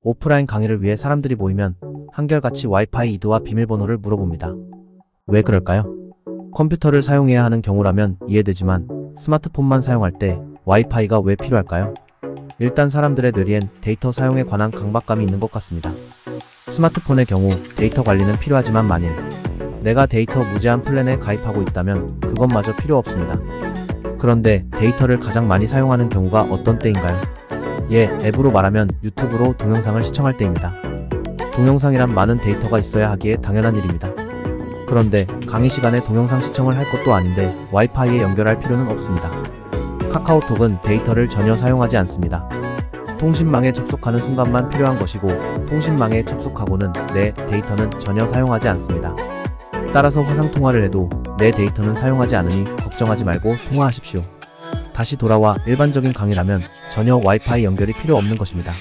오프라인 강의를 위해 사람들이 모이면 한결같이 와이파이 이드와 비밀번호를 물어봅니다. 왜 그럴까요? 컴퓨터를 사용해야 하는 경우라면 이해되지만 스마트폰만 사용할 때 와이파이가 왜 필요할까요? 일단 사람들의 뇌리엔 데이터 사용에 관한 강박감이 있는 것 같습니다. 스마트폰의 경우 데이터 관리는 필요하지만 만일 내가 데이터 무제한 플랜에 가입하고 있다면 그것마저 필요 없습니다. 그런데 데이터를 가장 많이 사용하는 경우가 어떤 때인가요? 앱으로 말하면 유튜브로 동영상을 시청할 때입니다. 동영상이란 많은 데이터가 있어야 하기에 당연한 일입니다. 그런데 강의 시간에 동영상 시청을 할 것도 아닌데 와이파이에 연결할 필요는 없습니다. 카카오톡은 데이터를 전혀 사용하지 않습니다. 통신망에 접속하는 순간만 필요한 것이고 통신망에 접속하고는 내 데이터는 전혀 사용하지 않습니다. 따라서 화상통화를 해도 내 데이터는 사용하지 않으니 걱정하지 말고 통화하십시오. 다시 돌아와 일반적인 강의라면 전혀 와이파이 연결이 필요 없는 것입니다.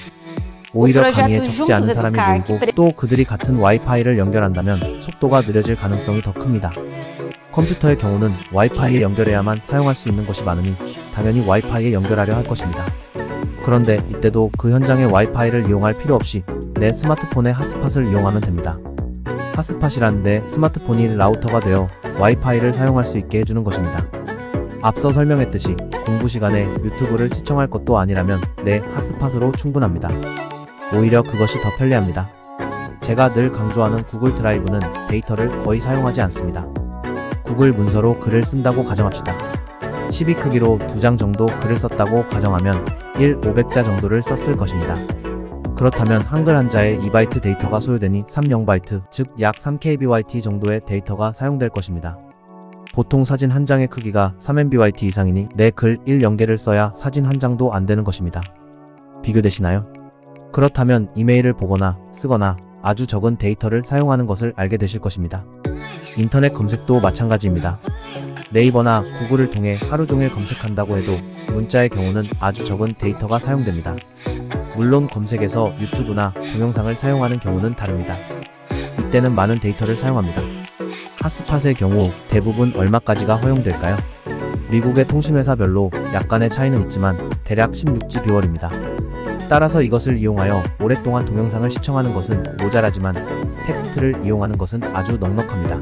오히려 강의에 적지 않은 사람이 모이고 또 그들이 같은 와이파이를 연결한다면 속도가 느려질 가능성이 더 큽니다. 컴퓨터의 경우는 와이파이에 연결해야만 사용할 수 있는 것이 많으니 당연히 와이파이에 연결하려 할 것입니다. 그런데 이때도 그 현장의 와이파이를 이용할 필요 없이 내 스마트폰의 핫스팟을 이용하면 됩니다. 핫스팟이란 내 스마트폰이 라우터가 되어 와이파이를 사용할 수 있게 해주는 것입니다. 앞서 설명했듯이 공부 시간에 유튜브를 시청할 것도 아니라면 내 핫스팟으로 충분합니다. 오히려 그것이 더 편리합니다. 제가 늘 강조하는 구글 드라이브는 데이터를 거의 사용하지 않습니다. 구글 문서로 글을 쓴다고 가정합시다. 12 크기로 2장 정도 글을 썼다고 가정하면 500자 정도를 썼을 것입니다. 그렇다면 한글 한자에 2바이트 데이터가 소요되니 30바이트, 즉 약 3kbyte 정도의 데이터가 사용될 것입니다. 보통 사진 한 장의 크기가 3MByte 이상이니 내 글 1연계를 써야 사진 한 장도 안 되는 것입니다. 비교되시나요? 그렇다면 이메일을 보거나 쓰거나 아주 적은 데이터를 사용하는 것을 알게 되실 것입니다. 인터넷 검색도 마찬가지입니다. 네이버나 구글을 통해 하루 종일 검색한다고 해도 문자의 경우는 아주 적은 데이터가 사용됩니다. 물론 검색에서 유튜브나 동영상을 사용하는 경우는 다릅니다. 이때는 많은 데이터를 사용합니다. 핫스팟의 경우 대부분 얼마까지가 허용될까요? 미국의 통신회사별로 약간의 차이는 있지만 대략 16GB월입니다. 따라서 이것을 이용하여 오랫동안 동영상을 시청하는 것은 모자라지만 텍스트를 이용하는 것은 아주 넉넉합니다.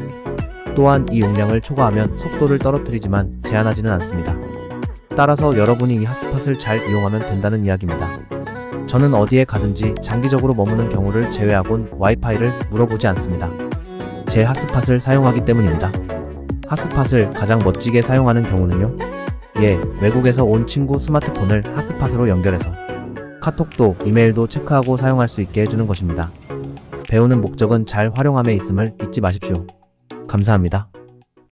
또한 이 용량을 초과하면 속도를 떨어뜨리지만 제한하지는 않습니다. 따라서 여러분이 이 핫스팟을 잘 이용하면 된다는 이야기입니다. 저는 어디에 가든지 장기적으로 머무는 경우를 제외하곤 와이파이를 물어보지 않습니다. 제 핫스팟을 사용하기 때문입니다. 핫스팟을 가장 멋지게 사용하는 경우는요? 외국에서 온 친구 스마트폰을 핫스팟으로 연결해서 카톡도 이메일도 체크하고 사용할 수 있게 해주는 것입니다. 배우는 목적은 잘 활용함에 있음을 잊지 마십시오. 감사합니다.